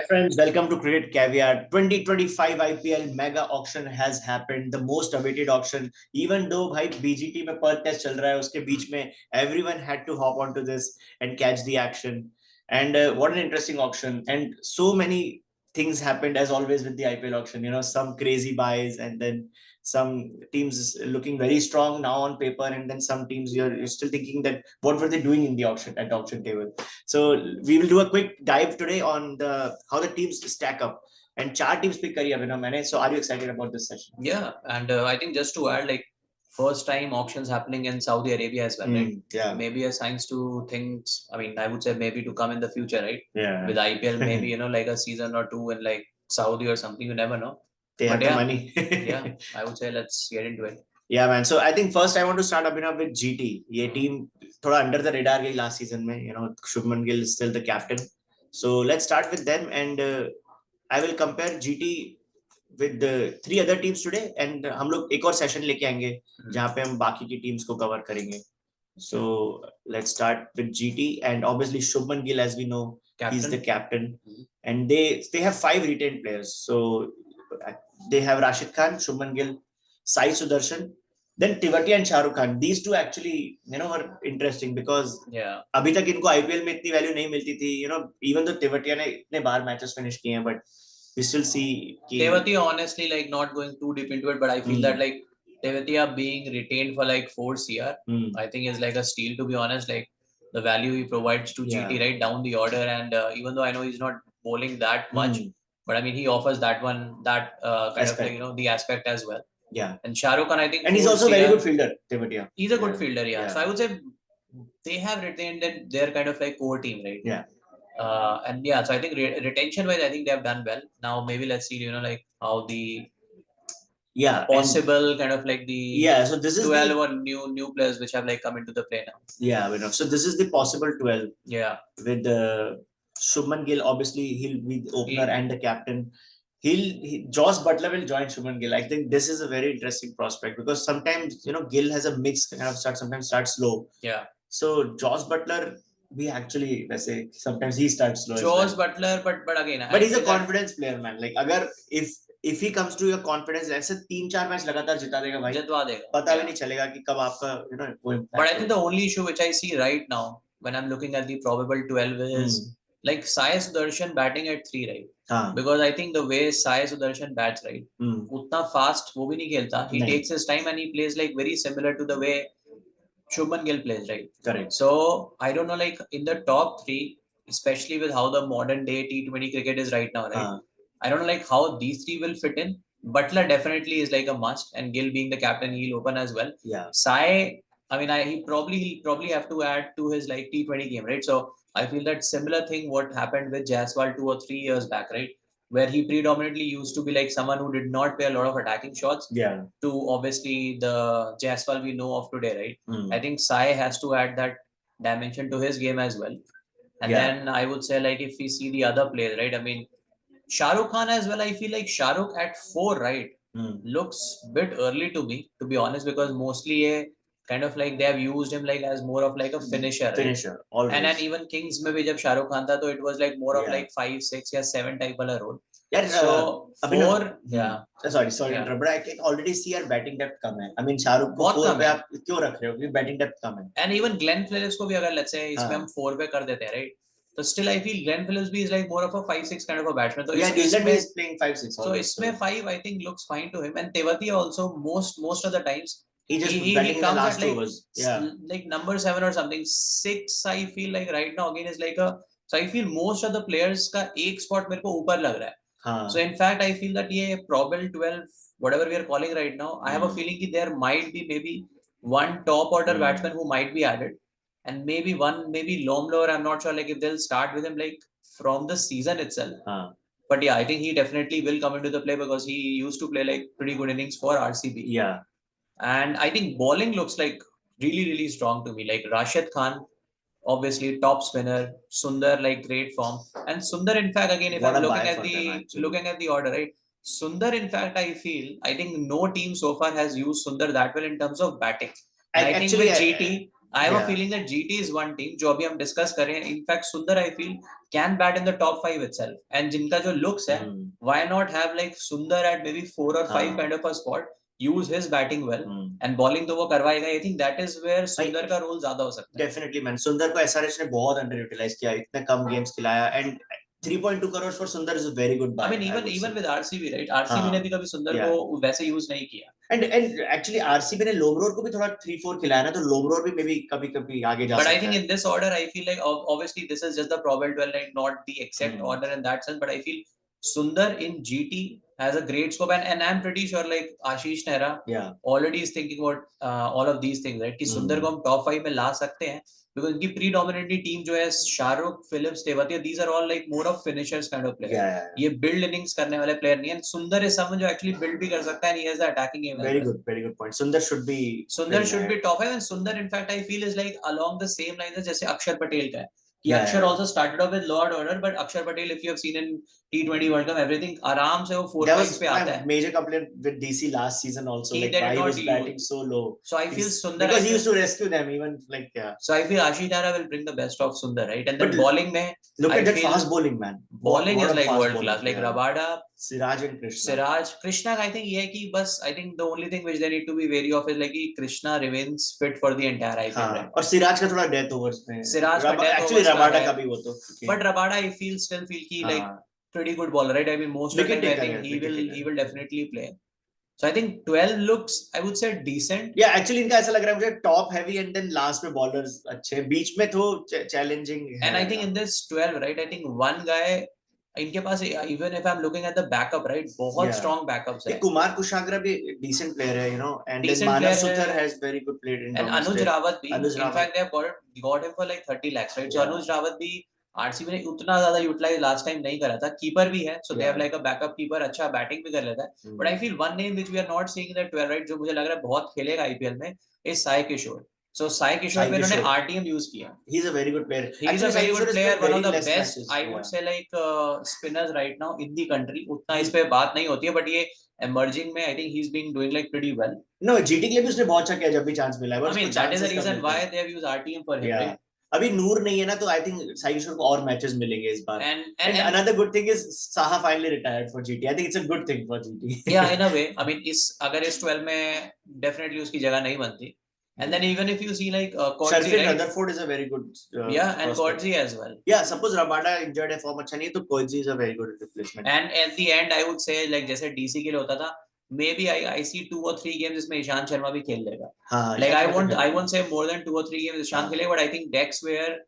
Friends, welcome to Cricket Caviar. 2025 IPL mega auction has happened, the most awaited auction. Even though भाई BGT में Perth test चल रहा है, उसके बीच में everyone had to hop onto this and catch the action. And what an interesting auction! And so many things happened as always with the IPL auction. You know, some crazy buys, and then some teams looking very strong now on paper, and then some teams you're still thinking that what were they doing in the auction at the auction table. So we will do a quick dive today on the how the teams stack up. And चार teams pick करी अभिनव मैंने. So are you excited about this session? Yeah, and I think just to add, like first time auctions happening in Saudi Arabia as well, right? Yeah. Maybe a signs to things. I mean, I would say maybe to come in the future, right? Yeah. With IPL, maybe like a season or two in like Saudi or something. You never know. They have the money. Yeah, I would say let's get into it. Yeah, man. So I think first I want to start Abhinav with GT. ये team थोड़ा under the radar गई last season में. You know, Shubman Gill is still the captain. So let's start with them, and I will compare GT with the three other teams today, and हम लोग एक और session लेके आएंगे जहाँ पे हम बाकी की teams को cover करेंगे. So let's start with GT, and obviously Shubman Gill, as we know, he's the captain, and they have 5 retained players. So they have Rashid Khan, Shubman Gill, Sai Sudarshan, then Tivatia and Shah Rukh Khan. These two actually, were interesting because अभी तक इनको IPL में इतनी value नहीं मिलती थी. Even though Tivatia ने इतने बार मैचेस फिनिश किए हैं, but we still see Tewatia, honestly, like not going too deep into it, but I feel that like Tewatia being retained for like 4 CR, I think is like a steal, to be honest. Like the value he provides to GT right down the order, and even though I know he's not bowling that much, but I mean he offers that kind aspect. Of like the aspect as well. Yeah. And Shah Rukh Khan, I think, and he's also a very good fielder. Tewatia. He's a good fielder, yeah. So I would say they have retained their kind of like core team, right? Yeah. And yeah, so I think retention wise, I think they have done well. Now maybe let's see, like how the possible kind of like the so this is 12 or new players which have like come into the play now. Yeah, so this is the possible 12. Yeah, with Shubman Gill, obviously he'll be the opener and the captain. Josh Butler will join Shubman Gill. I think this is a very interesting prospect because sometimes Gill has a mix kind of start, sometimes starts slow. Yeah. So Josh Butler, we actually let's say sometimes he starts slow. Josh Butler, but again, but he's a confidence player, man. Like agar if he comes to your confidence, ऐसे 3-4 match लगातार जिता देगा भाई. जितवा देगा. पता भी नहीं चलेगा कि कब आपका But I think the only issue which I see right now when I'm looking at the probable 12 is like Sai Sudarshan batting at 3, right? Because I think the way Sai Sudarshan bats, right, उतना fast वो भी नहीं खेलता. He takes his time and he plays like very similar to the way Shubman Gill plays, right? Correct. So I don't know, like in the top 3, especially with how the modern day T20 cricket is right now, right? I don't know like how these 3 will fit in. Butler definitely is like a must, and Gill being the captain, he'll open as well. Yeah. Sai, I mean, he'll probably have to add to his like T20 game, right? So I feel that similar thing what happened with Jaiswal 2 or 3 years back, right? Where he predominantly used to be like someone who did not play a lot of attacking shots. Yeah. To obviously the Jaiswal we know of today, right? I think Sai has to add that dimension to his game as well. And then I would say like if we see the other players, right? I mean, Shah Rukh Khan as well, I feel like Shah Rukh at 4, right, looks a bit early to me, to be honest, because mostly kind of like they have used him like as more of like a finisher. Right? Finisher, always. And even Kings mein bhi jab Shah Rukh Khan tha, so it was like more of like 5, 6 or 7 type of role. Yeah, so 4, sorry to interrupt, but I can already see our batting depth come hai. I mean, Shah Rukh ko 4 pe aap kyun rakh rahe ho? Because batting depth come hai. And even Glenn Phillips ko bhi agar let's say isme hum 4 pe kar dete, right? So still I feel Glenn Phillips is like more of a 5-6 kind of a batsman. So Gillen is playing 5-6. So isme 5 I think looks fine to him, and Tewatia also most of the times he comes at like, overs. Like number 7 or something. 6 I feel like right now again is like a, so I feel most of the players का एक spot मेरे को ऊपर लग रहा है. So in fact I feel that ये probable 12 whatever we are calling right now, I have a feeling that there might be maybe one top order batsman who might be added. And maybe Lomlo, I'm not sure like if they'll start with him like from the season itself. But yeah, I think he definitely will come into the play because he used to play like pretty good innings for RCB. Yeah. And I think bowling looks like really strong to me. Like Rashid Khan, obviously top spinner. Sundar like great form. And Sundar, in fact, again, if I'm looking at the order, right? Sundar, in fact, I think no team so far has used Sundar that well in terms of batting. I think with GT. I have a feeling that GT is one team जो अभी हम discuss कर रहे हैं. In fact, Sundar I feel can bat in the top 5 itself. And जिनका जो looks है, why not have like Sundar at maybe 4 or 5 kind of a spot, use his batting well, and bowling तो वो करवाएगा. I think that is where Sundar का role ज्यादा हो सकता है. Definitely man, Sundar को SRH ने बहुत underutilized किया, इतने कम गेम्स खिलाया, and 3.2 crores for Sundar is a very good buy. I mean even with RCB, right? RCB ने भी कभी Sundar को वैसे यूज नहीं किया. And actually RCB ने लोमरोर को भी थोड़ा 3-4 खिलाया ना, तो लोमरोर भी maybe कभी आगे जा सकता है. But I think in this order I feel like obviously this is just the probable 12, right? Not the exact order in that sense, but I feel Sundar in GT has a great scope, and I'm pretty sure like Ashish Nehra already is thinking about all of these things, right? कि Sundar को हम top 5 में ला सकते हैं, because उनकी predominantly team जो है Shahrukh, Phillips, Tewatia, these are all like more of finishers kind of players. ये build innings करने वाले player नहीं है. Sundar is someone जो actually build भी कर सकता है, and he has the attacking game. Very good point. Sundar should be top 5, and Sundar in fact I feel is like along the same lines as जैसे अक्षर पटेल का है. Akshar also started off with lower order, but Akshar Patel, if you have seen in T20 World Cup, everything आराम से वो 4-5 पे आता है. Major complaint with DC last season also, like why he was batting so low. So I feel Sundar, because he used to rescue them even like So I feel Ashish Nehra will bring the best of Sundar, right? And then bowling में look at that fast bowling, man. Bowling is like world class, like Rabada, Siraj and Krishna. Krishna I think ये है कि बस I think the only thing which they need to be wary of is like कि Krishna remains fit for the entire IPL, right? और सिराज का थोड़ा death overs में. सिराज का death actually Rabada का भी वो तो. But Rabada I still feel कि like pretty good bowler, right? I mean most of the time I think he will definitely play. So I think 12 looks, I would say, decent. Yeah, actually इनका ऐसा लग रहा है मुझे top heavy and then last में bowlers अच्छे, बीच में तो challenging है. And I think in this 12, right? I think one guy इनके पास, even if I'm looking at the backup, right? बहुत strong backups है. कुमार कुशाग्रा भी decent player है, you know, and then Manav Suthar has very good played in. And Anuj Rawat भी, in fact they have got him for like 30 lakhs, right? So Anuj Rawat भी RCB ने उतना ज्यादा utilise last time नहीं करा था. Keeper भी है, so they have like a backup keeper, अच्छा बैटिंग भी कर लेता है. But I feel one name which we are not seeing in the 12, right, जो मुझे लग रहा है बहुत खेलेगा आईपीएल में, is Sai Kishore. So Sai Kishore पे उन्होंने RTM यूज किया. He is a very good player. He is a very good player, one of the best, I would say, like spinners right now in the country. उतना इस पे बात नहीं होती है, but ये emerging में I think he's been doing like pretty well. No, GT के लिए भी उसने बहुत अच्छा किया जब भी चांस मिला है. I mean that is the reason why they have used RTM for him, right? अभी नूर नहीं है ना, तो आई थिंक साई किशोर को और मैचेस मिलेंगे इस बार. And another good thing is Saha finally retired for GT. I think it's a good thing for GT. Yeah, in a way. I mean अगर इस 12 में definitely उसकी जगह नहीं बनती. And then even if you see like Kodzi, Sharfin Rutherford is a very good and Kodzi as well. Yeah, suppose Rabada injured है, form अच्छा नहीं है, तो Kodzi is a very good replacement. And at the end I would say like जैसे DC के लिए होता था, maybe I see 2 or 3 games इसमें ईशान शर्मा भी खेल लेगा. Like I won't say more than 2 or 3 games Ishan खेलेगा, but I think decks where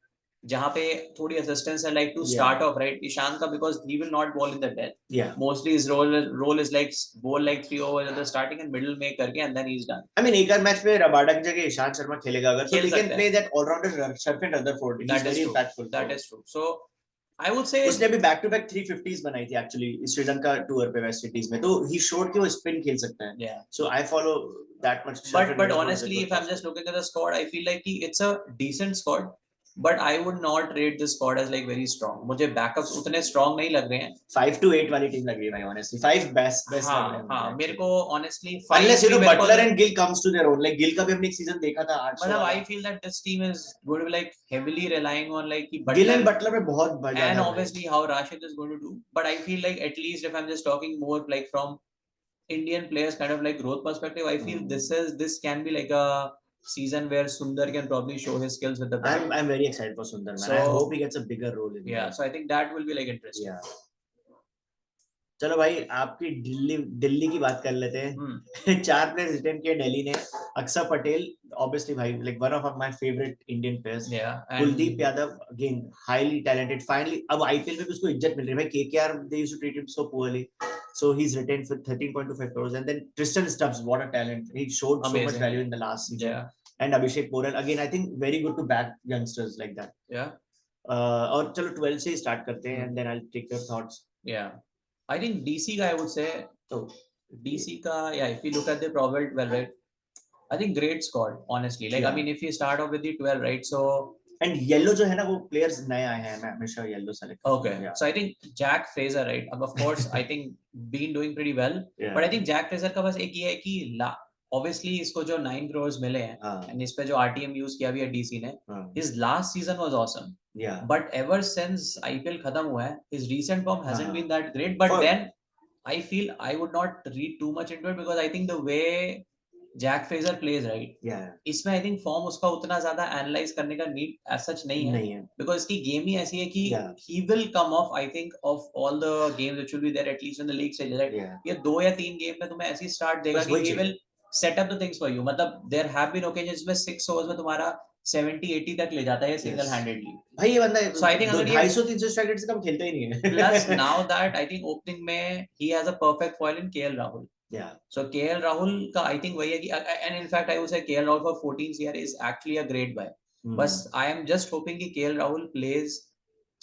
जहाँ पे थोड़ी assistance है like to start off, right? Ishan का, because he will not bowl in the death. Yeah. Mostly his role is like bowl like 3 overs at the starting and middle में करके and then he's done. I mean एक match में Rabada की जगह ईशान शर्मा खेलेगा अगर, तो he can play that all-rounder Sharfin Rutherford. That is very impactful. That is true. So I would say उसने भी back to back 350s बनाई थी actually श्रीलंका टूर पे वेस्ट इंडीज में, तो he showed कि वो स्पिन खेल सकता है. Yeah. So I follow that much. But honestly if I'm just looking at the squad, I feel like it's a decent squad. But I would not rate this squad as like very strong. मुझे backups उतने strong नहीं लग रहे हैं. 5 to 8 वाली team लग रही है भाई, honestly. 5 best हाँ, मेरे को honestly 5. Unless you know Butler and Gill comes to their own. Like Gill का भी हमने एक season देखा था 800. मतलब I feel that this team is going to be like heavily relying on like Gill and Butler में बहुत बड़ा. And obviously how Rashid is going to do. But I feel like at least if I'm just talking more like from Indian players kind of like growth perspective, I feel this can be like a season where Sundar can probably show his skills with the bat. I'm very excited for Sundar, man. So, I hope he gets a bigger role in that. So I think that will be like interesting. Yeah. चलो भाई आपकी दिल्ली की बात कर लेते हैं. 4 players retain किए दिल्ली ने. अक्षर पटेल obviously भाई, like one of my favorite Indian players. Yeah. Kuldeep Yadav again highly talented. Finally अब IPL में भी उसको इज्जत मिल रही है भाई. KKR they used to treat him so poorly. So he's retained for 13.25 crores. And then Tristan Stubbs, what a talent. He showed so much value in the last season. Yeah. And Abhishek Porel, again, I think very good to back youngsters like that. Yeah. और चलो 12 से start करते हैं and then I'll take your thoughts. Yeah. I think DC का I would say, so DC का, yeah, if you look at the probable 12, right? I think great squad, honestly. Like, I mean, if you start off with the 12, right? So and yellow जो है ना वो players नए आए हैं, मैं हमेशा yellow select. Okay. Yeah. So I think Jack Fraser, right? Of course, I think been doing pretty well. Yeah. But I think Jack Fraser का बस एक ये है कि obviously इसको जो 9 crores मिले हैं and इस पे जो RTM यूज किया भी है DC ने, his last season was awesome. But ever since IPL खत्म हुआ है, his recent form hasn't been that great. But then I feel I would not read too much into it because I think the way Jack Fraser plays, right? इसमें I think form उसका उतना ज़्यादा analyze करने का need as such नहीं है. Because इसकी game ही ऐसी है कि he will come off, I think, of all the games which will be there at least in the league stage. Right? ये 2 या 3 game में तुम्हें ऐसी start देगा कि he will set up the things for you. मतलब there have been occasions में 6 overs में तुम्हारा 70-80 तक ले जाता है single handedly. भाई ये बंदा so I think 250-300 strike rate से कम खेलता ही नहीं है. Plus now that I think opening में he has a perfect foil in KL Rahul. So KL Rahul का I think वही है कि and in fact I would say KL Rahul for 14 CR is actually a great buy. बस I am just hoping कि KL Rahul plays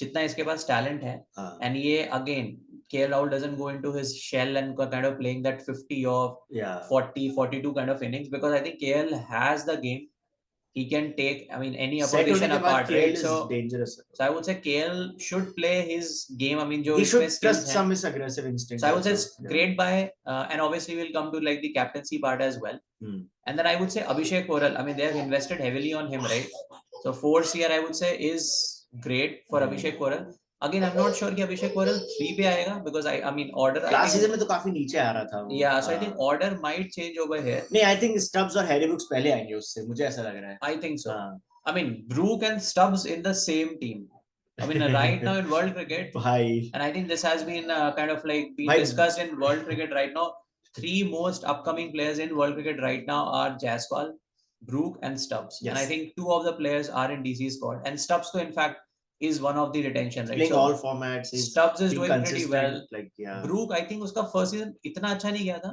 जितना इसके पास talent है and ये again KL Rahul doesn't go into his shell and kind of playing that 50 or 40-42 kind of innings because I think KL has the game. He can take, I mean, any opposition apart, right? So dangerous. So I would say KL should play his game. I mean, he should trust some his aggressive instinct. So I would say it's great buy, and obviously we'll come to like the captaincy part as well. And then I would say Abhishek Koral. I mean, they have invested heavily on him, right? So 4 CR I would say is great for Abhishek Koral. Again, I'm not sure कि अभिषेक coral 3 पे आएगा because I mean order last season में तो काफी नीचे आ रहा था वो. Yeah, so I think order might change over here. नहीं, I think Stubbs और Harry Brooks पहले आएंगे उससे, मुझे ऐसा लग रहा है. I think so. I mean, Brook and Stubbs in the same team. I mean, right now in world cricket, and I think this has been kind of like being discussed in world cricket right now. 3 most upcoming players in world cricket right now are Jaiswal, Brook, and Stubbs. And I think 2 of the players are in DC squad. And Stubbs, in fact, is one of the retention, right? Playing all formats. Stubbs is doing pretty well. Like, Brook, I think उसका first season इतना अच्छा नहीं गया था.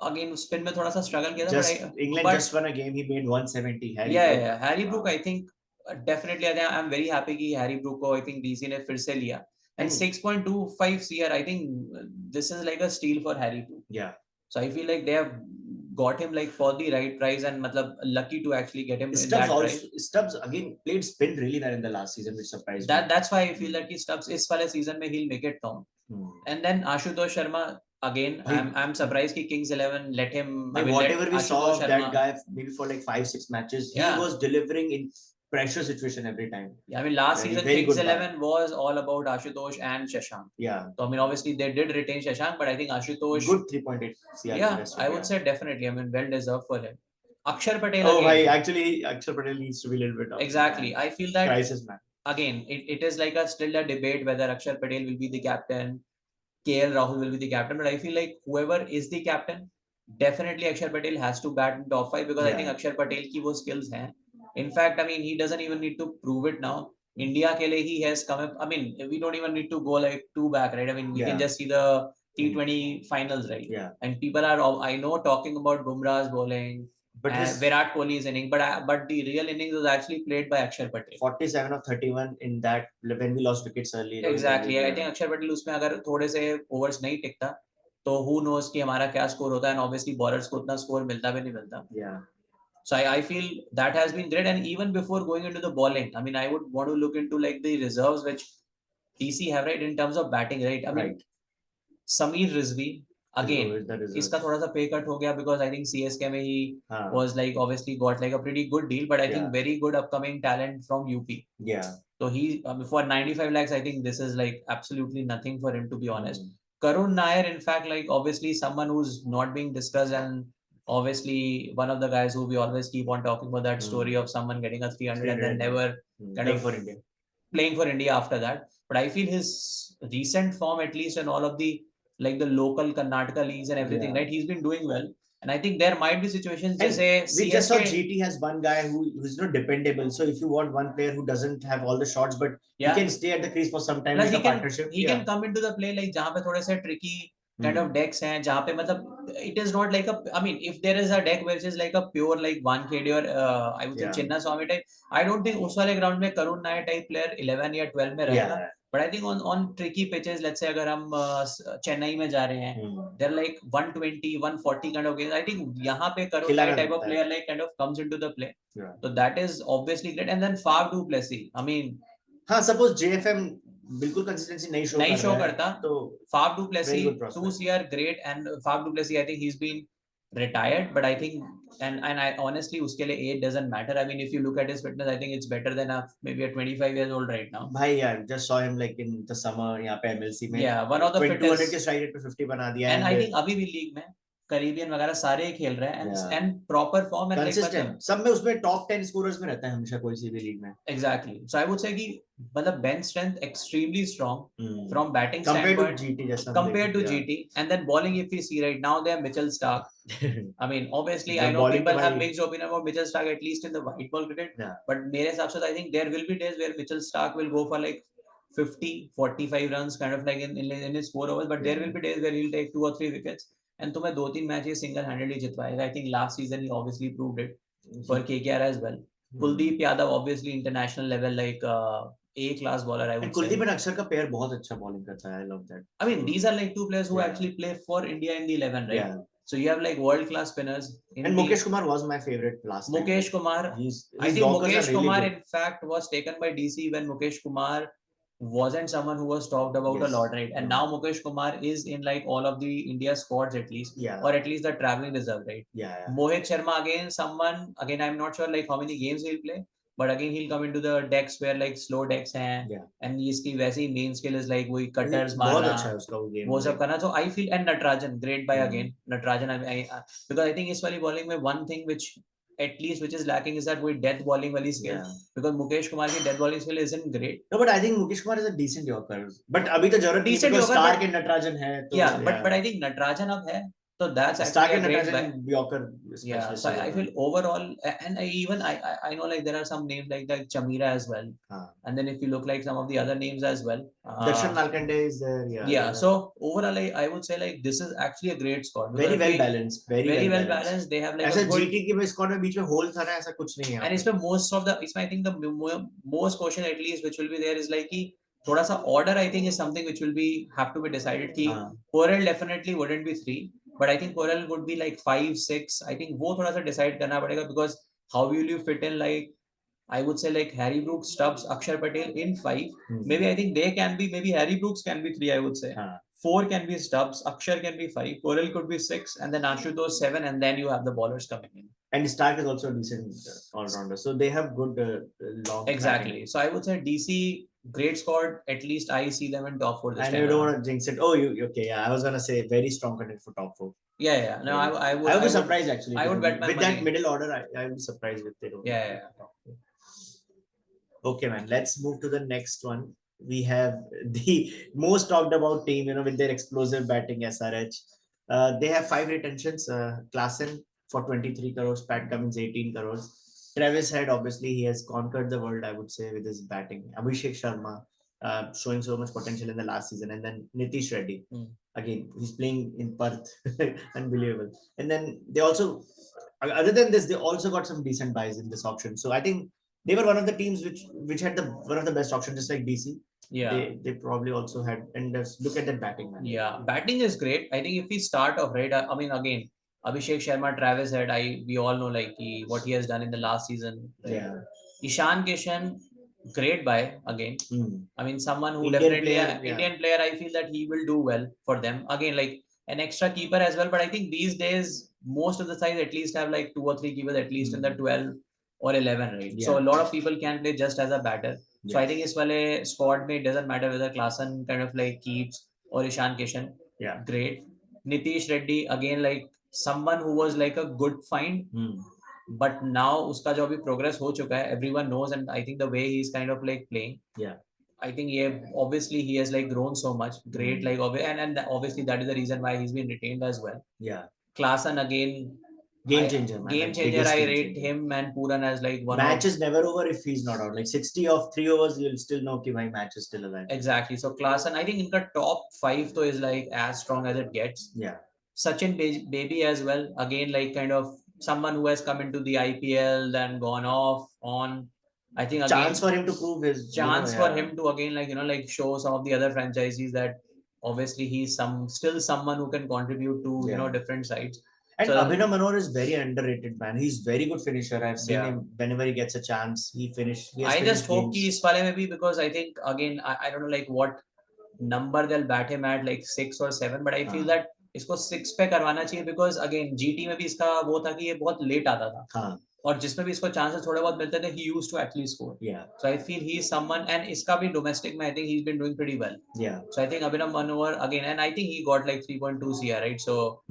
Again, spin में थोड़ा सा struggle किया था. England just won a game. He made 170. Harry Brook, I think definitely. I think I'm very happy कि Harry Brook को I think DC ने फिर से लिया. And 6.25 CR, I think this is like a steal for Harry Brook. So I feel like they have got him like for the right price and matlab lucky to actually get him Stubbs in that price. Stubbs again played spin really well in the last season, which surprised me. That's why I feel that Stubbs इस वाले season में he'll make it down. And then Ashutosh Sharma again, I'm surprised कि Kings 11 let him. I mean, whatever we saw of that guy maybe for like 5-6 matches, he was delivering in pressure situation every time. Yeah, I mean last season Kings 11 was all about Ashutosh and Shashank. So I mean obviously they did retain Shashank, but I think Ashutosh good 3.8 CR. Yeah, I would say definitely. I mean well deserved for him. Akshar Patel. Oh, again. Actually Akshar Patel needs to be a little bit up. Exactly. I feel that crisis man. Again, it is like still a debate whether Akshar Patel will be the captain, KL Rahul will be the captain, but I feel like whoever is the captain, definitely Akshar Patel has to bat in top 5 because I think Akshar Patel की वो skills हैं. In fact, I mean, he doesn't even need to prove it now. India ke liye he has come up. I mean, we don't even need to go like 2 back, right? I mean, we can just see the T20 finals, right? And people are, I know, talking about Bumrah's bowling, but Virat Kohli's inning, but the real innings was actually played by Akshar Patel. 47 of 31 in that when we lost wickets early. Exactly. I think Akshar Patel उसमें अगर थोड़े से overs नहीं टिकता, तो who knows कि हमारा क्या score होता है, and obviously bowlers को उतना score मिलता भी नहीं मिलता. So I feel that has been great, and even before going into the bowling, I mean, I would want to look into like the reserves which DC have, right, in terms of batting, right? I mean, Sameer Rizvi again, इसका थोड़ा सा pay cut हो गया because I think CSK में he was like obviously got like a pretty good deal, but I think very good upcoming talent from UP. So he for 95 lakhs, I think this is like absolutely nothing for him, to be honest. Karun Nair, in fact, like obviously someone who's not being discussed, and obviously one of the guys who we always keep on talking about that story of someone getting a 300 and then never kind of playing for India after that. But I feel his recent form, at least in all of the like the local Karnataka leagues and everything, right, he's been doing well. And I think there might be situations we just saw GT has one guy who's not dependable. So if you want one player who doesn't have all the shots, but he can stay at the crease for some time, like a partnership. He can come into the play like जहाँ पे थोड़े से tricky kind of decks हैं, जहाँ पे मतलब it is not like a, I mean, if there is a deck which is like a pure like Wankhede or I would say Chinnaswamy type, I don't think उस वाले ground में Karun Nair type player 11 या 12 में रहेगा. But I think on tricky pitches, let's say अगर हम चेन्नई में जा रहे हैं, they're like 120, 140 kind of games. I think यहाँ पे Karun Nair type of player like kind of comes into the play. So that is obviously great. And then Faf du Plessis, I mean, हाँ, suppose JFM बिल्कुल consistency नहीं show करता, तो Faf du Plessis 2 CR great, and Faf du Plessis I think he's been retired, but I think and I honestly uske liye age doesn't matter. I mean, if you look at his fitness, I think it's better than maybe a 25 years old right now. भाई यार, just saw him like in the summer यहाँ पे MLC में. Yeah, one of the 200 के stride rate पे 50 बना दिया. And I think अभी भी लीग में करीबियन वगैरह सारे खेल रहे हैं and proper form and consistent. सब में उसमें top 10 scorers में रहता है हमेशा कोई सी भी लीग में. Exactly. So I would say कि मतलब bench strength extremely strong from batting compared standpoint to GT just compared to GT, and then bowling if we see right now they have Mitchell Stark. I mean obviously I know people have mixed opinion about Mitchell Stark at least in the white ball cricket, but मेरे हिसाब से I think there will be days where Mitchell Stark will go for like 50-45 runs kind of like in his 4 overs, but there will be days where he'll take 2 or 3 wickets and तुम्हें 2-3 matches single handedly जितवाएगा. I think last season he obviously proved it for KKR as well. Kuldeep Yadav obviously international level like A class bowler I would say. Kuldeep and Akshar का pair बहुत अच्छा bowling करता है. I love that. I mean these are like two players who actually play for India in the 11, right? Yeah. So you have like world class spinners. And Mukesh Kumar was my favorite last time. Mukesh Kumar. I think Mukesh Kumar in fact was taken by DC when Mukesh Kumar wasn't someone who was talked about a lot, right? And now Mukesh Kumar is in like all of the India squads at least, or at least the traveling reserve, right? Mohit Sharma again, I'm not sure like how many games he'll play, but again he'll come into the decks where like slow decks हैं, and इसकी वैसी main skill is like वही cutters मारना, बहुत अच्छा है उसका वो game, वो सब करना. So I feel and Natarajan great by again Natarajan because I think इस वाली bowling में one thing which at least which is lacking is that we death bowling wali skill, because Mukesh Kumar ki death bowling skill isn't great. No, but I think Mukesh Kumar is a decent yorker. But abhi to जरूरत नहीं because Stark and Natarajan है तो but I think Natarajan अब है so that's Stark and Natarajan yorker. So I feel overall, and I know like there are some names like that Chamira as well, and then if you look like some of the other names as well, Darshan Nalkande is there. So overall I would say like this is actually a great squad, very well balanced, very well balanced. They have like ऐसा GT की squad में बीच में hole था ना, ऐसा कुछ नहीं है. And इसमें most of the I think the most question at least which will be there is like कि थोड़ा सा order I think is something which will be have to be decided कि Corel definitely wouldn't be 3, but I think Corel would be like 5, 6. I think वो थोड़ा सा decide करना पड़ेगा, because how will you fit in like I would say like Harry Brooks, Stubbs, Akshar Patel in 5. Maybe I think they can be, maybe Harry Brooks can be 3, I would say. 4 can be Stubbs, Akshar can be 5, Corel could be 6, and then Ashutosh 7, and then you have the bowlers coming in. And Stark is also a decent all-rounder, so they have good long. Exactly. Batting. So I would say DC great squad. At least I see them in top 4 this time. And you don't want to jinx it. Oh, you okay? Yeah, I was gonna say very strong contender for top 4. Yeah. No, I would. I would be surprised actually. I would bet my with money. That middle order. I would be surprised if they don't. Yeah. Okay, man. Let's move to the next one. We have the most talked about team, with their explosive batting, SRH. They have 5 retentions. Klaasen for 23 crores, Pat Cummins 18 crores. Travis Head, obviously, he has conquered the world, I would say, with his batting. Abhishek Sharma, showing so much potential in the last season. And then Nitish Reddy. Again, he's playing in Perth. Unbelievable. And then they also, other than this, they also got some decent buys in this auction. So I think they were one of the teams which had one of the best options, just like DC. Yeah, they probably also had. And look at that batting, man. Yeah, batting is great. I think if we start off right, I mean again, Abhishek Sharma, Travis Head, we all know like what he has done in the last season. Right? Yeah, Ishan Kishan, great buy again. I mean someone who Indian player. I feel that he will do well for them. Again, like an extra keeper as well. But I think these days most of the sides at least have like 2 or 3 keepers at least in the 12 or 11, right? Yeah. So a lot of people can play just as a batter. So I think this wale squad में doesn't matter whether Klaasen kind of like keeps or Ishan Kishan. Yeah, great. Nitish Reddy again, like someone who was like a good find, but now uska jo abhi progress ho chuka hai, everyone knows, and I think the way he's kind of like playing. Yeah, I think obviously he has like grown so much. Great, like and obviously that is the reason why he's been retained as well. Yeah, Klaasen again. Game changer. I rate him and Pooran as like one. Match is never over if he's not out. Like 60 of 3 overs, you'll still know that my match is still alive. Exactly. So Klaasen, I think in the top 5 though is like as strong as it gets. Yeah. Sachin Baby as well. Again, like kind of someone who has come into the IPL then gone off on. I think again, chance for him to prove his for him to again like show some of the other franchises that obviously he's still someone who can contribute to different sides. And Abhinav Manohar is very underrated, man. He's very good finisher. I've seen him whenever he gets a chance. He I just hope he's wale maybe, because I think again I don't know like what number they'll bat him at, like 6 or 7, but I feel that इसको 6 पे करवाना चाहिए, because again GT में भी इसका वो था कि ये बहुत लेट आता था, हाँ, और जिसमें भी इसको चांसेस थोड़े बहुत मिलते थे, he used to actually score. So I feel he is someone, and इसका भी domestic में I think he's been doing pretty well. So I think Abhinav Manohar again, and I think he got like 3.2 CR, right? So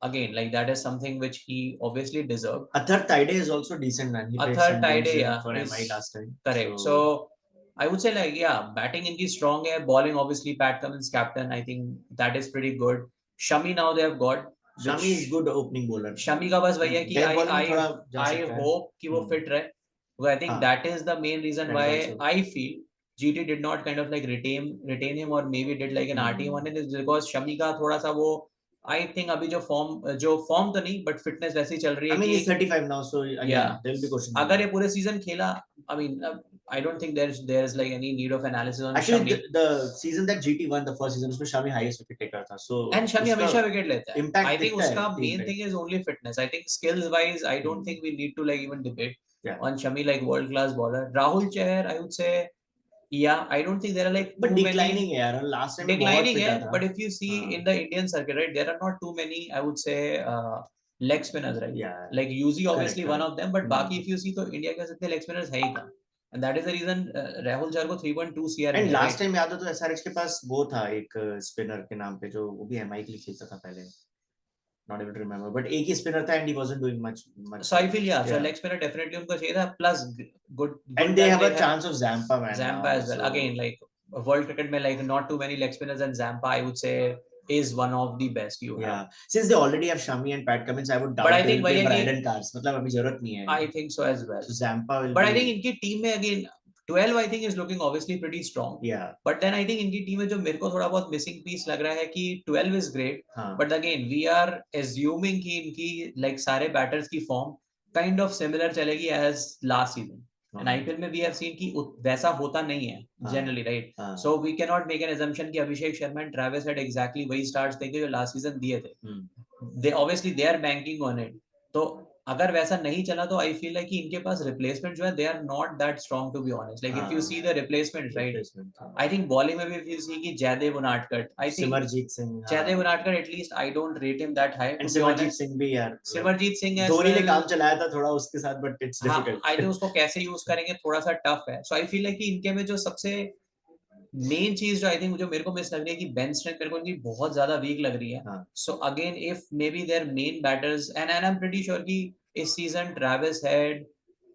again, like that is something which he obviously deserved. Athar Taide is also decent, man. He played Athar some Taide, games yeah, for is MI last time. correct. So I would say like yeah, batting इनकी strong है, bowling obviously Pat Cummins captain, I think that is pretty good. Shami now they have got. Shami is good opening bowler. Shami का बस वही है कि I hope कि वो fit रहे. Because I think that is the main reason why I feel GT did not kind of like retain him, or maybe did like an RTM on it, is because Shami का थोड़ा सा वो I think अभी जो form तो नहीं, but fitness वैसे ही चल रही है. I mean he's 35 now, so again there will be questions. अगर ये पूरे season खेला, I mean I don't think there's like any need of analysis on actually Shami. the season that GT won, the first season, उसमें Shami highest wicket taker था. So and Shami हमेशा wicket लेता है. Impact I think उसका main thing is only fitness. I think skills wise I don't think we need to like even debate on Shami, like world class bowler. Rahul Chahar I would say yeah, I don't think there are like but declining है यार, last time declining है, but if you see in the Indian circuit, right, there are not too many I would say leg spinners, right? Like Yuzi obviously one of them, but बाकी if you see तो India के इतने leg spinners है ही कहाँ, and that is the reason Rahul Chahar को 3.2 CR. and last time याद हो तो SRH के पास वो था एक स्पिनर के नाम पे जो वो भी MI के लिए खेलता था पहले, not able to remember, but एक ही स्पिनर था and he wasn't doing much. So I feel so leg spinner definitely उनको चाहिए था, plus good and they have a chance of Zampa, man. Zampa as well, again like world cricket में like not too many leg spinners, and Zampa I would say is one of the best you have. Since they already have Shami and Pat Cummins, I would doubt they will play Brydon Cars. मतलब अभी जरूरत नहीं है. I think so as well. So Zampa will. But I think इनकी team में again 12 I think is looking obviously pretty strong. But then I think इनकी team में जो मेरे को थोड़ा बहुत missing piece लग रहा है कि 12 is great, but again we are assuming कि इनकी like सारे batters की form kind of similar चलेगी as last season. And IPL में we have seen कि वैसा होता नहीं है generally, right? So we cannot make an assumption कि Abhishek Sharma and Travis Head exactly वही starts देंगे जो last season दिए थे. They obviously they are banking on it. तो अगर वैसा नहीं चला तो I feel like कि इनके पास replacement जो है they are not that strong to be honest. Like if you see the replacement, right? I think bowling में भी if you see कि Jaydev Unadkat, I think Simarjeet Singh, Jaydev Unadkat at least I don't rate him that high. And Simarjeet Singh भी यार, सिमरजीत सिंह धोनी ने काम चलाया था थोड़ा उसके साथ, but it's difficult. I think उसको कैसे यूज करेंगे थोड़ा सा टफ है. So I feel like कि इनके में जो सबसे मेन चीज जो आई थिंक मुझे मेरे को मिस लग रही है कि बेंच स्ट्रेंथ मेरे को इनकी बहुत ज्यादा वीक लग रही है. So again if may be there main batters and I am pretty sure कि इस season Travis Head,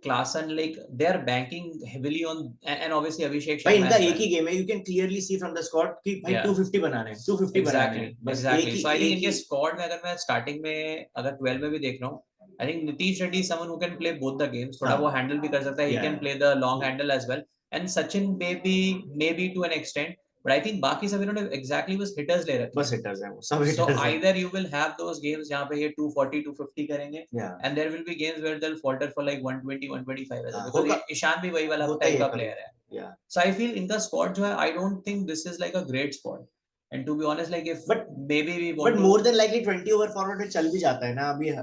Klassen, like they are banking heavily on, and obviously Abhishek Sharma. भाई इनका एक ही गेम है, you can clearly see from the squad कि भाई 250 बना रहे हैं, 250 बना रहे हैं. Exactly. So I think इनके squad में अगर मैं starting में अगर 12 में भी देख रहा हूँ, I think Nitish Reddy is someone who can play both the games. थोड़ा वो handle भी कर सकता है, he can play the long handle as well. And Sachin maybe to an extent, but I think बाकी सब इन्होंने exactly बस hitters ले रखे हैं. बस hitters हैं वो, सब hitters हैं. So either you will have those games जहाँ पे ये 240, 250 करेंगे, and there will be games where they'll falter for like 120, 125 as well. Because Ishan भी वही वाला type का player है. So I feel इनका squad जो है, I don't think this is like a great squad. And to be honest, like if maybe we want, but more than likely 20 over forward में चल भी जाता है ना अभी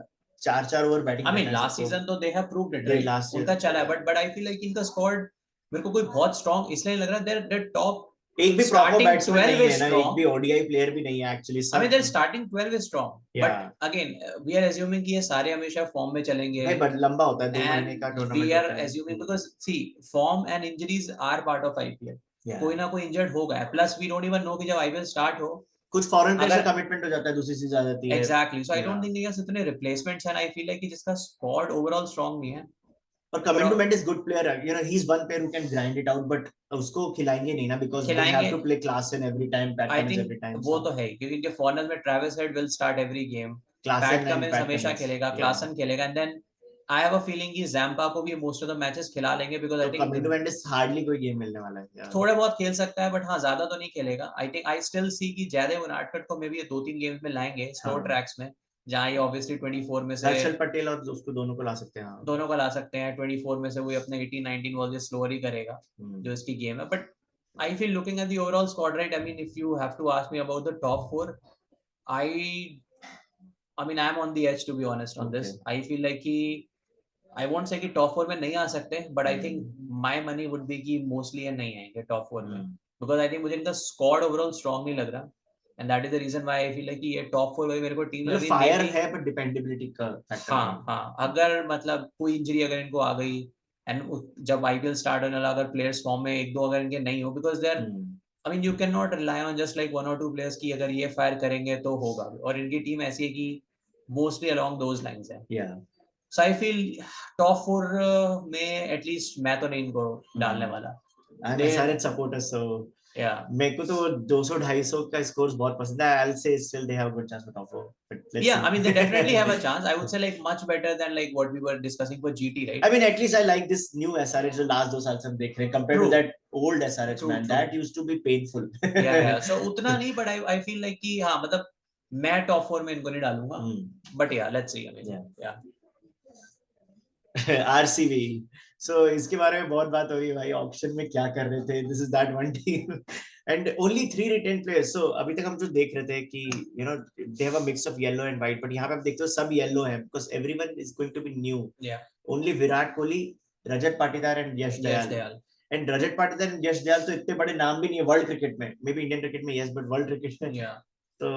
4 over batting. I mean last season तो they have proved it, right? उनका चला है, but I feel like इनका squad मेरे को कोई बहुत strong इसलिए लग रहा है. They're top. एक भी प्रॉपर बैट्समैन नहीं है ना, एक भी ओडीआई प्लेयर भी नहीं है actually. I mean their starting 12 is strong, but again we are assuming कि ये सारे हमेशा फॉर्म में चलेंगे. नहीं, बट लंबा होता है 2 महीने का tournament. We are assuming because see form and injuries are part of IPL. कोई ना कोई इंजर्ड होगा, plus we don't even know कि जब IPL स्टार्ट हो कुछ फॉरेन प्लेयर से कमिटमेंट हो जाता है, दूसरी चीज आ जाती है. Exactly. So I don't think there's इतने रिप्लेसमेंट्स हैं. I feel like कि जिसका स्क्वाड ओवरऑल स्ट्रांग नहीं है. और coming to is good player, you know, he's one player who can grind it out, but उसको खिलाएंगे नहीं ना, because they have to play Klassen every time, Pat Cummins every time. वो तो है क्योंकि इनके फॉरनर्स में Travis Head will start every game, Pat Cummins हमेशा खेलेगा, Klassen खेलेगा, and then I have a feeling कि Zampa को भी most of the matches खिला लेंगे, because I think coming to hardly कोई गेम मिलने वाला है. थोड़े बहुत खेल सकता है, but हाँ ज्यादा तो नहीं खेलेगा. I think I still see कि जयदेव उनादकट को मे बी 2-3 गेम्स में लाएंगे स्लो ट्रैक्स में, जहाँ ये obviously 24 में से हर्षल पटेल और उसको दोनों को ला सकते हैं. दोनों को ला सकते हैं. 24 में से वो अपने 18-19 बॉल स्लोअर ही करेगा जो इसकी गेम है. But I feel looking at the overall squad, right, I mean if you have to ask me about the top 4, I mean I am on the edge to be honest on this. I feel like कि I won't say कि top 4 में नहीं आ सकते, but I think my money would be कि mostly ये नहीं आएंगे top 4 में, because I think मुझे इनका squad overall strong नहीं लग रहा. and that is the reason why I feel like कि ये top 4 मेरे को टीम लग रही है. फायर है but dependability का फैक्टर. हाँ, अगर मतलब कोई इंजरी अगर इनको आ गई एंड जब आईपीएल स्टार्ट होने लगा अगर प्लेयर्स फॉर्म में एक दो अगर इनके नहीं हो, because they are, I mean you can not rely on just like 1 or 2 players की अगर ये फायर करेंगे तो होगा, और इनकी टीम ऐसी है कि मोस्टली अलोंग दोज लाइंस है. सो आई फील टॉप 4 में एटलीस्ट मैं तो नहीं इनको डालने वाला. सपोर्टर्स, सो मेरे को तो 200-250 का स्कोर्स बहुत पसंद है. I'll say still they have a good chance for top 4. I mean they definitely have a chance. I would say like much better than like what we were discussing for GT, right? I mean at least I like this new SRH जो last 2 साल से हम देख रहे हैं compared to that old SRH, man. That used to be painful. Yeah. So उतना नहीं, but I feel like कि हाँ मतलब मैं top 4 में इनको नहीं डालूंगा. But yeah, let's see. I mean, yeah. RCB. So इसके बारे में बहुत बात हुई भाई, ऑक्शन में क्या कर रहे थे. This is that one team and only 3 retained players. So अभी तक हम जो देख रहे थे कि you know they have a mix of yellow and white, but यहाँ पे आप देखते हो सब yellow है because everyone is going to be new. Yeah. Only Virat Kohli, Rajat Patidar and Yash Dayal. And Rajat Patidar and Yash Dayal तो इतने बड़े नाम भी नहीं है वर्ल्ड क्रिकेट में. Maybe Indian cricket में yes, but वर्ल्ड क्रिकेट में तो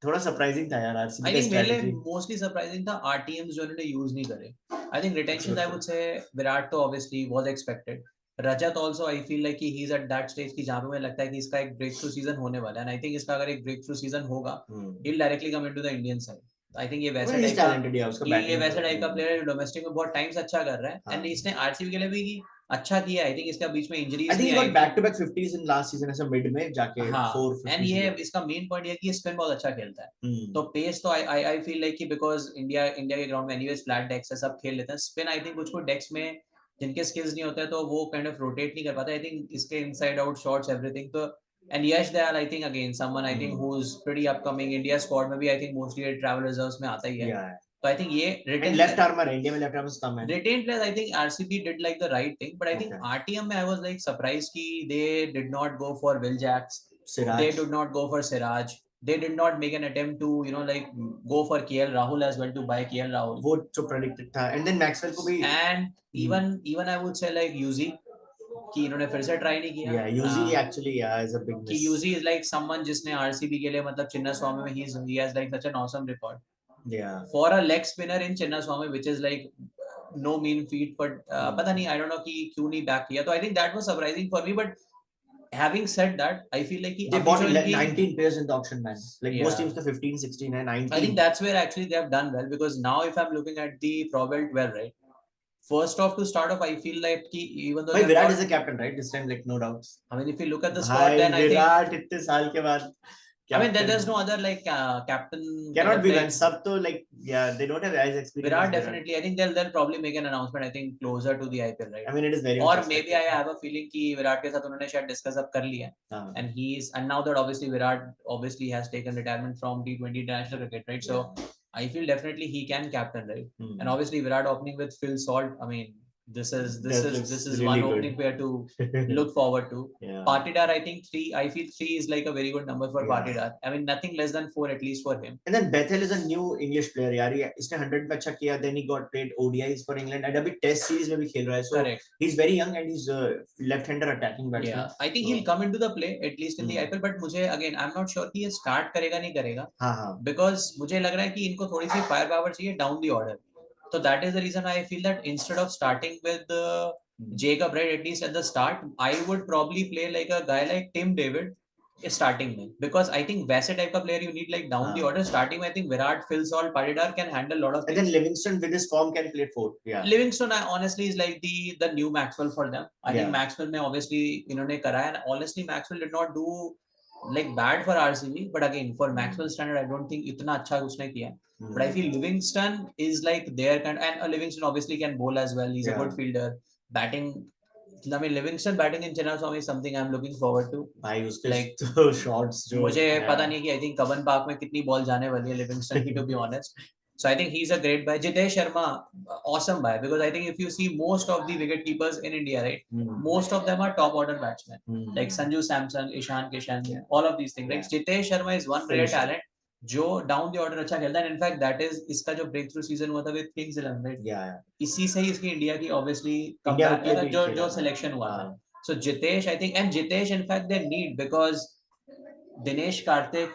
थोड़ा सरप्राइजिंग था यार आरसीबी का स्ट्रेटजी. मोस्टली सरप्राइजिंग था आरटीएम्स जो उन्होंने यूज नहीं करे. I think retention I would say Virat तो obviously was expected. Rajat also I feel like he is at that stage की जहां पे मुझे लगता है कि इसका एक ब्रेक थ्रू सीजन होने वाला है. एंड आई थिंक इसका अगर एक ब्रेक थ्रू सीजन होगा he will directly come into the Indian side. I think ये वैसा टाइप का प्लेयर है डोमेस्टिक में बहुत टाइम से अच्छा कर रहा है. एंड इसने आरसीबी के लिए भी अच्छा किया. आई थिंक इसका बीच में injuries I think he got back to back 50s in last season ऐसा मिड में जाके 450. एंड ये इसका मेन पॉइंट ये कि स्पिन बहुत अच्छा खेलता है. तो पेस तो आई फील लाइक कि बिकॉज़ इंडिया के ग्राउंड में एनीवेज फ्लैट डेक्स है, सब खेल लेते हैं. स्पिन आई थिंक कुछ डेक्स में जिनके स्किल्स नहीं होते हैं तो वो काइंड ऑफ रोटेट नहीं कर पाते. आई थिंक इसके इनसाइड आउट शॉट्स एवरीथिंग. तो and Yash Dayal I think again someone I think who is pretty upcoming. India squad में भी I think mostly travel reserves में आता ही है. So I think ये retained left armor है. India में left armor कम है. Retained players I think RCB did like the right thing, but I think RTM में I was like surprised कि they did not go for Will Jacks. They did not go for Siraj. They did not make an attempt to like go for KL Rahul as well, to buy KL Rahul. वो जो predicted था. And then Maxwell को भी. And even I would say like Yuzi कि इन्होंने फिर से try नहीं किया. Yeah, Yuzi actually is a big miss. कि Yuzi is like someone जिसने RCB के लिए मतलब चिन्नास्वामी में he has like such an awesome record. Yeah. For a leg spinner in Chinnaswamy, which is like no mean feat, but पता नहीं I don't know कि क्यों नहीं back किया. तो I think that was surprising for me. But having said that, I feel like they bought 19 players in the auction, man. Like most teams का 15, 16 and 19. I think that's where actually they have done well, because now if I'm looking at the Probel 12, right? First off, to start off, I feel like कि even though Virat is a captain, right? This time, like no doubts. I mean, if you look at the squad, then I think Virat इतने साल के बाद. I mean, there's no other like captain. Cannot be when sub to like they don't have as experience. Virat definitely. I think they'll probably make an announcement. I think closer to the IPL, right? I mean, it is very. Or maybe I have a feeling कि Virat के साथ उन्होंने शायद discuss up कर लिया. And now that obviously Virat has taken retirement from T20 international cricket, right? So I feel definitely he can captain, right? And obviously Virat opening with Phil Salt. I mean, this is really one opening pair to look forward to. Patidar, I think 3. I feel 3 is like a very good number for Patidar. I mean, nothing less than 4 at least for him. And then Bethel is a new English player. यार ये इसने 100 में अच्छा किया. Then he got played ODIs for England and अभी Test series में भी खेल रहा है. So correct. He's very young and he's left-hander attacking batsman. Yeah, I think he'll come into the play at least in the IPL. But मुझे again, I'm not sure कि ये start करेगा नहीं करेगा. Because मुझे लग रहा है कि इनको थोड़ी सी fire power चाहिए down the order. So that is the reason I feel that instead of starting with Jacob, right, at least at the start, I would probably play like a guy like Tim David starting में, because I think वैसे type का player you need like down the order. Starting में I think Virat, Phil Salt, Patidar can handle a lot of things. And then Livingston with his form can play 4. Yeah. Livingston honestly is like the new Maxwell for them. I think Maxwell में obviously इन्होंने कराया, and honestly Maxwell did not do like bad for RCB, but again for Maxwell standard I don't think इतना अच्छा उसने किया. But I feel Livingston is like their kind, and Livingston obviously can bowl as well. He's a good fielder. Batting, I mean Livingston batting in Chinnaswamy is something I'm looking forward to. भाई उसके like तो shots जो मुझे पता नहीं कि I think कवन park में कितनी बॉल जाने वाली है Livingston की, to be honest. So I think he's a great buy. Jitesh Sharma, awesome buy, because I think if you see most of the wicket keepers in India, right, most of them are top order batsmen, like Sanju Samson, Ishan Kishan, all of these things. Like Jitesh Sharma is one rare talent जो down the order अच्छा खेलता है. In fact that is इसका जो break through season हुआ था with Kings 11, right, इसी से ही इसकी इंडिया की ऑब्वियसली जो सिलेक्शन हुआ था. So Jitesh I think, and Jitesh in fact they need, because Dinesh Karthik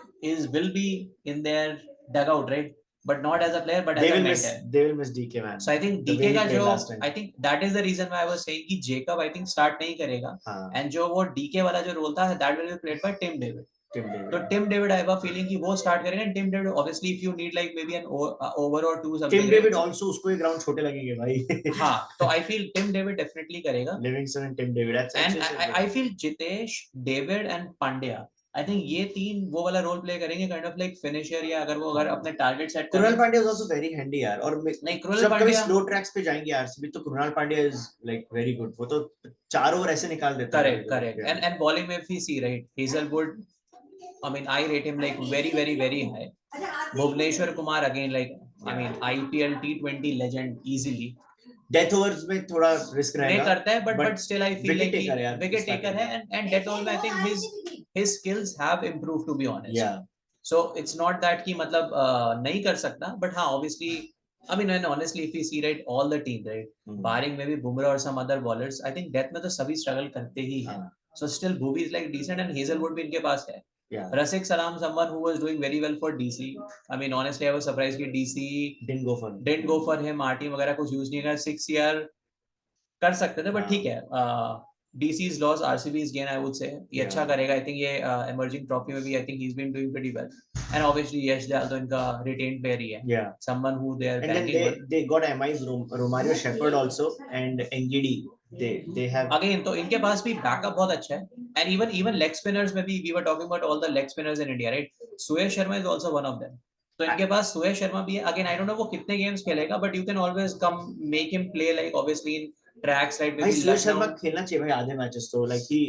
will be in their dugout, right? But not as a player, but as a mentor. They will miss DK, man. So I think DK का जो I think that is the reason why I was saying कि Jacob I think start नहीं करेगा. And जो वो DK वाला जो role था that will be played by Tim David. तो Tim David I have a feeling कि वो start करेगा. And Tim David obviously if you need like maybe an over or two something. Tim David also उसको एक ground छोटे लगेंगे भाई. हाँ तो I feel Tim David definitely करेगा. Livingston and Tim David. And I feel Jitesh, David and Pandya. I think ये तीन वो वाला रोल प्ले करेंगे kind of like finisher या अगर वो अगर अपने टारगेट सेट करें. Krunal Pandya is also very handy यार और नहीं Krunal Pandya स्लो ट्रैक्स पे जाएंगे यार भी तो Krunal Pandya is like very good. वो तो 4 ओवर ऐसे निकाल देता है. Correct. And bowling में if we see right Hazelwood, I mean I rate him like very high. Bhuvneshwar Kumar again like I mean IPL T20 legend easily. Death overs में थोड़ा risk रहेगा नहीं करता है but still I feel like wicket taker है and death over में I think his skills have improved to be honest. Yeah. So it's not that कि मतलब नहीं कर सकता but हाँ obviously I mean and honestly if we see right all the teams right barring maybe Bumrah or some other bowlers I think death में तो सभी struggle करते ही हैं. So still Bhuvi is like decent and Hazelwood भी इनके पास है. Yeah. Rafiq Salam, someone who was doing very well for DC. I mean, honestly, I was surprised that DC didn't go for him. RT वगैरह कुछ use नहीं करा. 6 year कर सकते थे, but ठीक है. DC's loss, RCB's gain, I would say. ये अच्छा करेगा. I think ये emerging trophy में भी I think he's been doing pretty well. And obviously Yash Dayal तो इनका retained player ही है. Yeah. Someone who they are. And then they got MI's Romario Shepherd also and NGD. They have again तो इनके पास भी backup बहुत अच्छा है and even leg spinners में भी we were talking about all the leg spinners in India right Suyash Sharma is also one of them तो इनके पास Suyash Sharma भी है again I don't know वो कितने games खेलेगा but you can always come make him play like obviously in tracks right maybe Suyash Sharma खेलना चाहिए भाई आधे मैचेस तो like he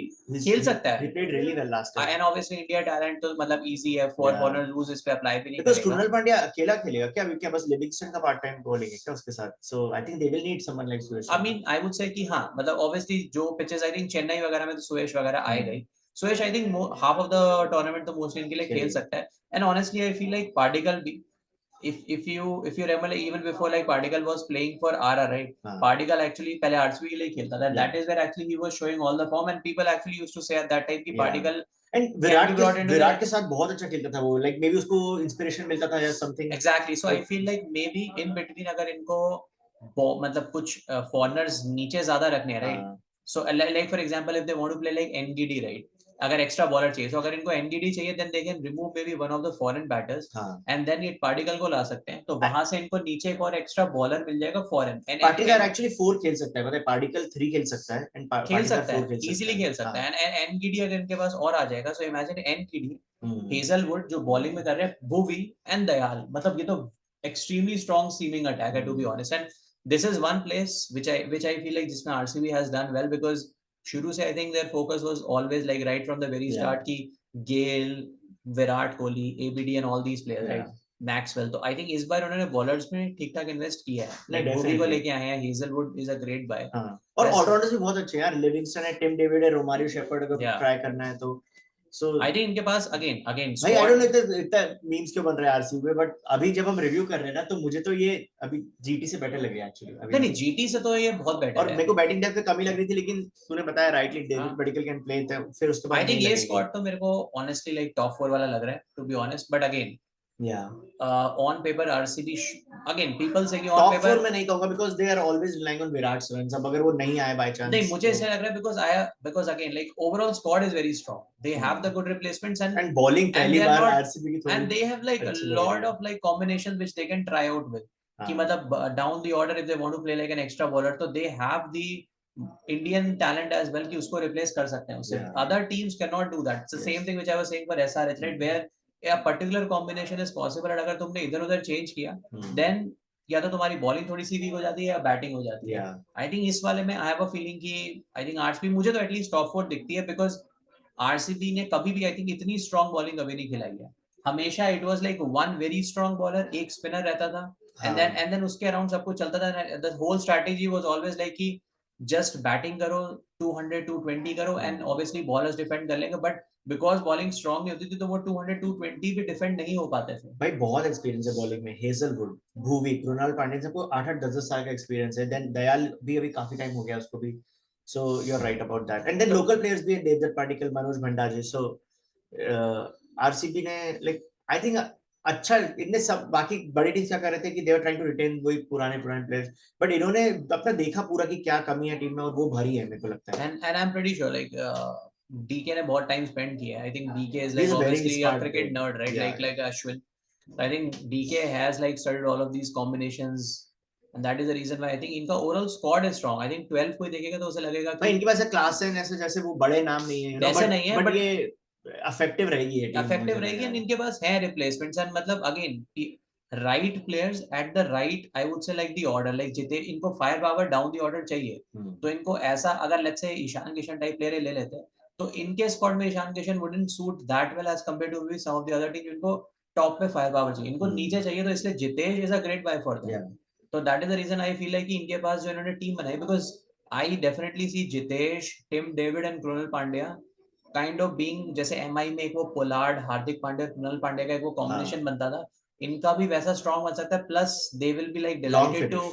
खेल सकता है he played really well last time and obviously India talent तो मतलब easy है for bowler rules इस पे apply भी नहीं because Krunal Pandya अकेला खेलेगा क्या बस Livingston का part time bowling है क्या उसके साथ so I think they will need someone like Suyash I mean I would say कि हाँ मतलब obviously जो pitches I think चेन्नई वगैरह में तो Suyash वगैरह आएगा ही Suyash I think half of the tournament तो mostly इनके लिए खेल सकता है and honestly I feel like Padikkal भी if you remember like even before like Padikkal was playing for RR right Padikkal actually पहले RCB के लिए खेलता था that is where actually he was showing all the form and people actually used to say at that time कि Padikkal and Virat के साथ बहुत अच्छा खेलता था वो like maybe उसको inspiration मिलता था या something exactly so I feel like maybe in between अगर इनको मतलब कुछ foreigners नीचे ज्यादा रखने हैं right so like for example if they want to play like NGD right अगर एक्स्ट्रा बॉलर चाहिए तो अगर इनको एनडीडी चाहिए then they can remove may be one of the foreign batters and then ये पार्टिकल को ला सकते हैं तो वहां से इनको नीचे एक और एक्स्ट्रा बॉलर मिल जाएगा फॉरेन पार्टिकल एक्चुअली 4 खेल सकता है मतलब पार्टिकल 3 खेल सकता है एंड खेल सकता है इजीली खेल सकता है एंड एनडीडी अगर इनके पास और आ जाएगा सो इमेजिन एनडीडी हेजलवुड जो बॉलिंग में कर रहे हैं भुवी एंड दयाल मतलब ये तो एक्सट्रीमली स्ट्रांग सीमिंग अटैक है to be honest and this is one place which I feel like जिसमें RCB has done well because शुरू से I think their focus was always like right from the very start कि Gale, Virat Kohli, ABD and all these players right Maxwell तो I think इस बार उन्होंने bowlers में ठीक ठाक इन्वेस्ट किया है भुवी को लेके आए हैं Hazelwood is a great buy और ऑलराउंडर्स भी बहुत अच्छे हैं यार लिविंगस्टन है टिम डेविड है रोमारियो शेफर्ड अगर ट्राई करना है तो so I think इनके पास again भाई I don't know इतना मीम्स क्यों बन रहा है आरसीबी पे बट अभी जब हम रिव्यू कर रहे हैं ना तो मुझे तो ये अभी जीटी से बेटर लग रहा है एक्चुअली अभी नहीं जीटी से तो ये बहुत बेटर है और मेरे को बैटिंग डेप्थ पे कमी लग रही थी लेकिन तूने बताया rightly David Padikkal can play फिर उसके बाद I think ये स्क्वाड तो मेरे को ऑनेस्टली लाइक टॉप 4 वाला लग रहा है to be honest but again on paper RCB again people say कि on top paper 4 में नहीं कहूंगा because they are always relying on Virat's runs अब अगर वो नहीं आए by chance नहीं मुझे ऐसा लग रहा है because again like overall squad is very strong they have the good replacements and bowling पहली बार RCB की and they have like a lot of like combinations which they can try out with कि मतलब down the order if they want to play like an extra bowler तो they have the Indian talent as well कि उसको replace कर सकते हैं उससे other teams cannot do that it's the same thing which I was saying for SRH right where a particular combination is possible अगर तुमने इधर उधर चेंज किया then या तो तुम्हारी बॉलिंग थोड़ी सी वीक हो जाती है या बैटिंग हो जाती है आई थिंक इस वाले में आई हैव अ फीलिंग कि आई थिंक आरसीबी मुझे तो एटलीस्ट टॉप 4 दिखती है बिकॉज़ आरसीबी ने कभी भी आई थिंक इतनी स्ट्रांग बॉलिंग कभी नहीं खिलाई है हमेशा it was like one very strong bowler एक स्पिनर रहता था एंड देन उसके अराउंड सब कुछ चलता था the whole strategy was always like कि जस्ट बैटिंग करो 200 220 करो एंड ऑब्वियसली बॉलर्स डिफेंड कर लेंगे बट बिकॉज बॉलिंग स्ट्रांग नहीं होती थी तो वो 200 220 भी डिफेंड नहीं हो पाते थे भाई बहुत एक्सपीरियंस है बॉलिंग में हेजलवुड भुवी कृणाल पांड्या सबको 8-8 10 साल का एक्सपीरियंस है देन दयाल भी अभी काफी टाइम हो गया उसको भी so you are right about that and then local players भी है देवदत्त पाटिकल मनोज भंडारी सो आरसीबी ने लाइक आई थिंक अच्छा, इतने सब बाकी बड़ी टीम्स क्या कर रहे थे कि दे वर ट्राइंग टू रिटेन वही पुराने प्लेयर्स, बट इन्होंने अपना देखा पूरा कि क्या कमी है टीम में और वो भरी है मेरे को लगता है। And I am pretty sure like DK ने बहुत टाइम स्पेंड किया है। I think DK is He's like a very obviously a smart cricket player. Nerd right, Yeah, like Ashwin. I think DK has like studied all of these combinations, and that is the reason why I think इनका overall squad is strong. I think 12 कोई देखेगा तो उसे लगेगा भाई कि इनके पास class है ऐसे, जैसे वो बड़े नाम नहीं है, वैसे नहीं है, बट but ये इफेक्टिव रहेगी ये टीम, effective मुझे लग रहेगी रहा and है। इनके पास है replacements and मतलब again right players at the right, I would say like the order, like जितने इनको fire power down the order चाहिए, तो इनको ऐसा अगर let's say Ishan Kishan type player ले लेते हैं तो इनके स्क्वाड में Ishan Kishan wouldn't suit that well as compared to some of the other teams जिनको टॉप पे फायर पावर चाहिए, इनको नीचे चाहिए, तो इसलिए Jitesh is a great buy for them. तो that is the reason I feel like कि इनके पास जो इन्होंने टीम बनाई, because I definitely see Jitesh, Tim David and Krunal Pandya kind of being, जैसे एमआई में एक वो पोलार्ड, हार्दिक पांड्या, कृणाल पांड्या का एक वो कॉम्बिनेशन बनता था, इनका भी वैसा स्ट्रॉन्ग बन सकता है। Plus they will be like delighted to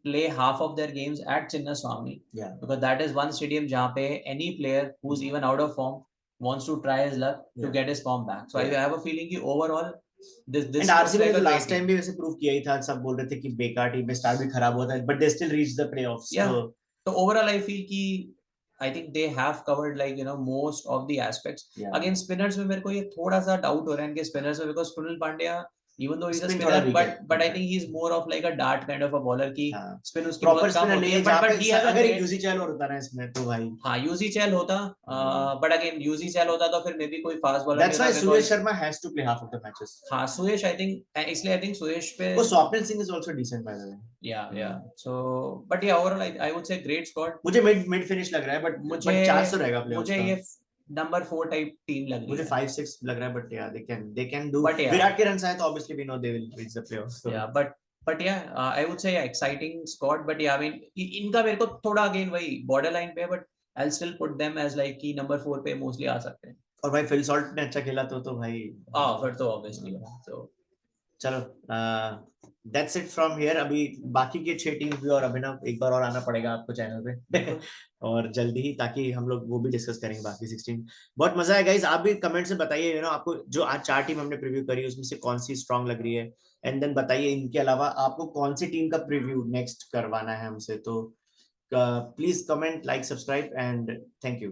play half of their games at Chinnaswamy, because that is one stadium जहाँ पे any player who's even out of form wants to try his luck to get his form back. So I have a feeling कि overall this RCB ने तो last time भी वैसे prove किया ही था, सब बोल रहे थे कि बेकार टीम में स्टार्ट भी खराब हुआ था, but they still reach the playoffs. तो ओवरऑल आई फील कि I think they have covered like most of the aspects. Again spinners में मेरे को ये थोड़ा सा डाउट हो रहा है इनके spinners में, because Krunal Pandya even though he's a spinner, but I think he's more of like a dart kind of a bowler की spin उसकी बहुत कम होती है, but he has a अगर यूजी चैल होता ना इसमें तो भाई, हाँ यूजी चैल होता, but again यूजी चैल होता तो फिर मे बी कोई fast bowler that's why Suyash Sharma has to play half of the matches। हाँ सुयश I think इसलिए I think सुयश पे वो Swapnil Singh is also decent by the way। yeah so but yeah overall I would say great squad। मुझे mid finish लग रहा है, but chance तो रहेगा प्लेऑफ्स का। मुझे ये नंबर 4 टाइप टीम लग रही है, मुझे 5-6 लग रहा है, बट या they can do, विराट के रन आए तो obviously we know they will reach the playoffs। yeah but yeah I would say exciting squad, but yeah I mean इनका मेरे को थोड़ा again वही borderline पे, but I'll still put them as like कि नंबर 4 पे मोस्टली आ सकते हैं। और भाई फिल सॉल्ट ने अच्छा खेला तो भाई फिर तो ऑब्वियसली तो चलो दैट्स इट फ्रॉम हियर। अभी बाकी के 6 टीम भी और अभिनव एक बार और आना पड़ेगा आपको चैनल पे और जल्दी ही, ताकि हम लोग वो भी डिस्कस करेंगे बाकी 16। बहुत मजा है गाइस, आप भी कमेंट से बताइए आपको जो आज 4 टीम हमने प्रीव्यू करी उसमें से कौन सी स्ट्रांग लग रही है, एंड देन बताइए इनके अलावा आपको कौन सी टीम का प्रीव्यू नेक्स्ट करवाना है हमसे। तो please comment, like, subscribe and thank you.